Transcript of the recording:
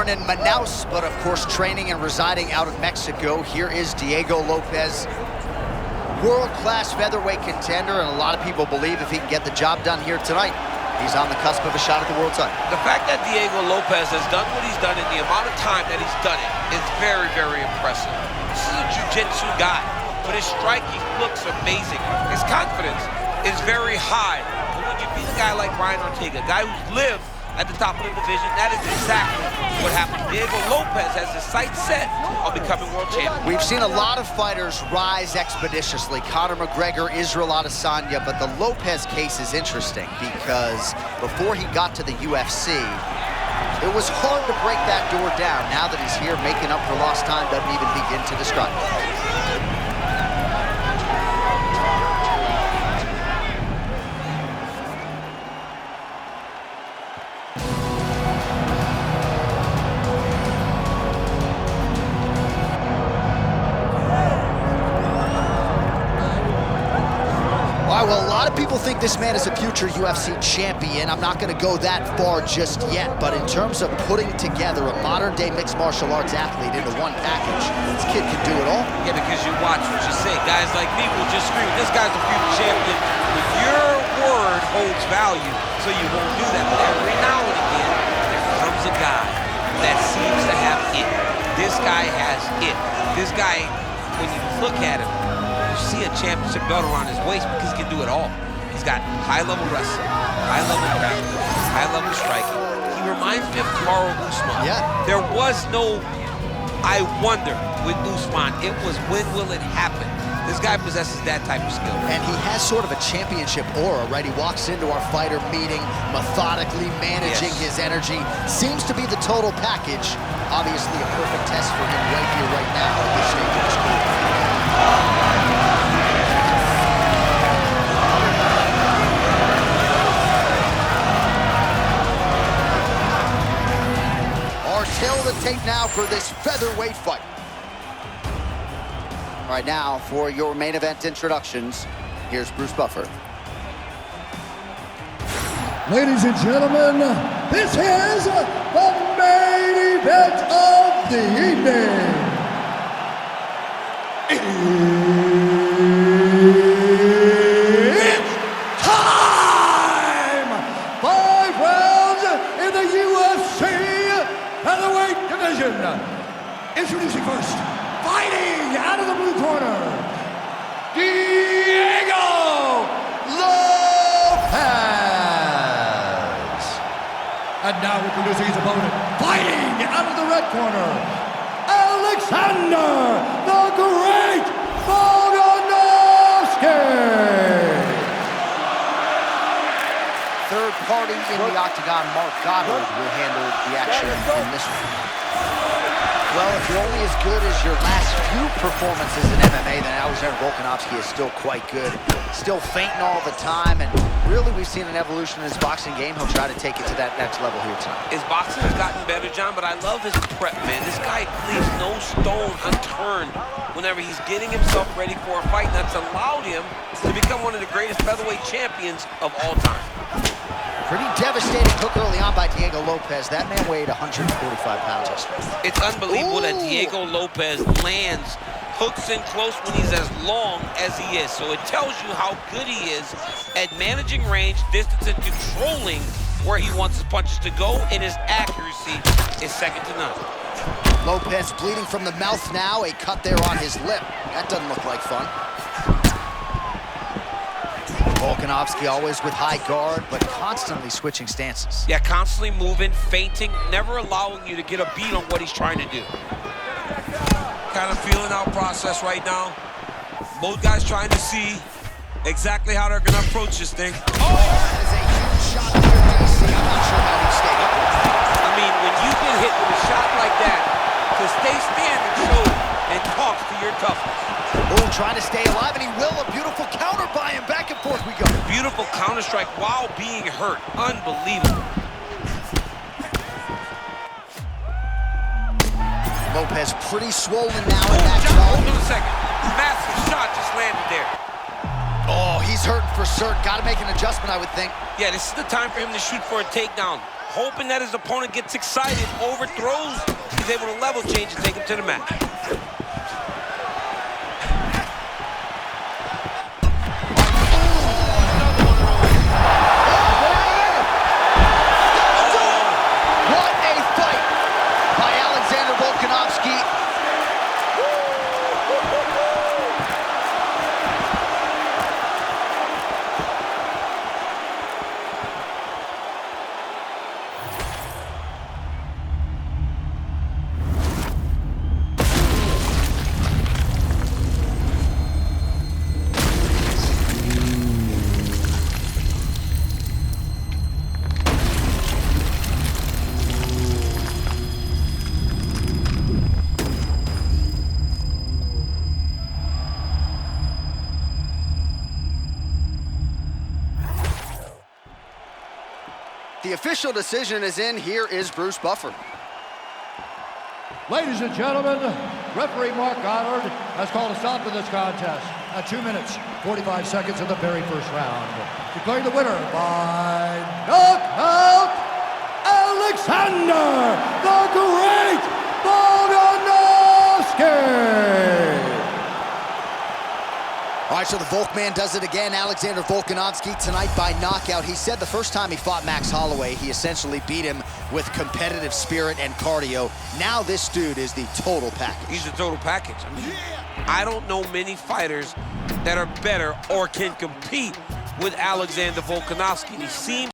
born in Manaus, but of course training and residing out of Mexico. Here is Diego Lopes, world-class featherweight contender, and a lot of people believe if he can get the job done here tonight, he's on the cusp of a shot at the world title. The fact that Diego Lopes has done what he's done in the amount of time that he's done it is very, very impressive. This is a jiu-jitsu guy, but his striking looks amazing. His confidence is very high. But when you beat a guy like Brian Ortega, a guy who's lived at the top of the division, that is exactly what happened. Diego Lopes has his sights set on becoming world champion. We've seen a lot of fighters rise expeditiously. Conor McGregor, Israel Adesanya, but the Lopes case is interesting because before he got to the UFC, it was hard to break that door down. Now that he's here, making up for lost time doesn't even begin to describe it. Well, a lot of people think this man is a future UFC champion. I'm not going to go that far just yet, but in terms of putting together a modern-day mixed martial arts athlete into one package, this kid can do it all. Yeah, because you watch what you say. Guys like me will just scream, this guy's a future champion. But your word holds value, so you won't do that. But every now and again, there comes a guy that seems to have it. This guy has it. This guy, when you look at him, see a championship belt around his waist because he can do it all. He's got high-level wrestling, high-level grappling, high-level striking. He reminds me of Kamaru Usman. Yeah. There was no I wonder with Usman. It was when will it happen? This guy possesses that type of skill. And he has sort of a championship aura, right? He walks into our fighter meeting, methodically managing his energy. Seems to be the total package. Obviously a perfect test for him right here, right now at this stage of his career. Tail of the tape now for this featherweight fight. All right, now for your main event introductions, here's Bruce Buffer. Ladies and gentlemen, this is the main event of the evening. It's time! 5 rounds in the UFC featherweight division. Introducing first, fighting out of the blue corner, Diego Lopes. And now introducing his opponent, fighting out of the red corner, Alexander the Great Volkanovski. Third party in the octagon, Mark Goddard, will handle the action in this one. Well, if you're only as good as your last few performances in MMA, then Alexander Volkanovski is still quite good. Still fainting all the time, and really we've seen an evolution in his boxing game. He'll try to take it to that next level here tonight. His boxing has gotten better, John, but I love his prep, man. This guy leaves no stone unturned whenever he's getting himself ready for a fight. That's allowed him to become one of the greatest featherweight champions of all time. Pretty devastating hook early on by Diego Lopes. That man weighed 145 pounds yesterday. It's unbelievable that Diego Lopes lands hooks in close when he's as long as he is. So it tells you how good he is at managing range, distance, and controlling where he wants his punches to go, and his accuracy is second to none. Lopes bleeding from the mouth now, a cut there on his lip. That doesn't look like fun. Volkanovski always with high guard, but constantly switching stances. Yeah, constantly moving, feinting, never allowing you to get a beat on what he's trying to do. Kind of feeling out process right now. Both guys trying to see exactly how they're going to approach this thing. Oh! That is a huge shot to your DC. I'm not sure how he stayed up with that. I mean, when you get hit with a shot like that, to stay standing shows and talks to your toughness. Oh, trying to stay alive, and he will. A beautiful counter by him. Back and forth we go. Beautiful counter strike while being hurt. Unbelievable. Lopes pretty swollen now in that jaw. Hold on a second. Massive shot just landed there. Oh, he's hurting for certain. Got to make an adjustment, I would think. Yeah, this is the time for him to shoot for a takedown. hoping that his opponent gets excited, overthrows. He's able to level change and take him to the mat. What a fight by Alexander Volkanovski. The official decision is in. Here is Bruce Buffer. Ladies and gentlemen, referee Mark Goddard has called a stop to this contest at 2 minutes, 45 seconds of the very first round. Declaring the winner by knockout, Alexander the Great Volkanovski! All right, so the Volkman does it again. Alexander Volkanovski tonight by knockout. He said the first time he fought Max Holloway, he essentially beat him with competitive spirit and cardio. Now this dude is the total package. He's the total package. I mean, I don't know many fighters that are better or can compete with Alexander Volkanovski. He seems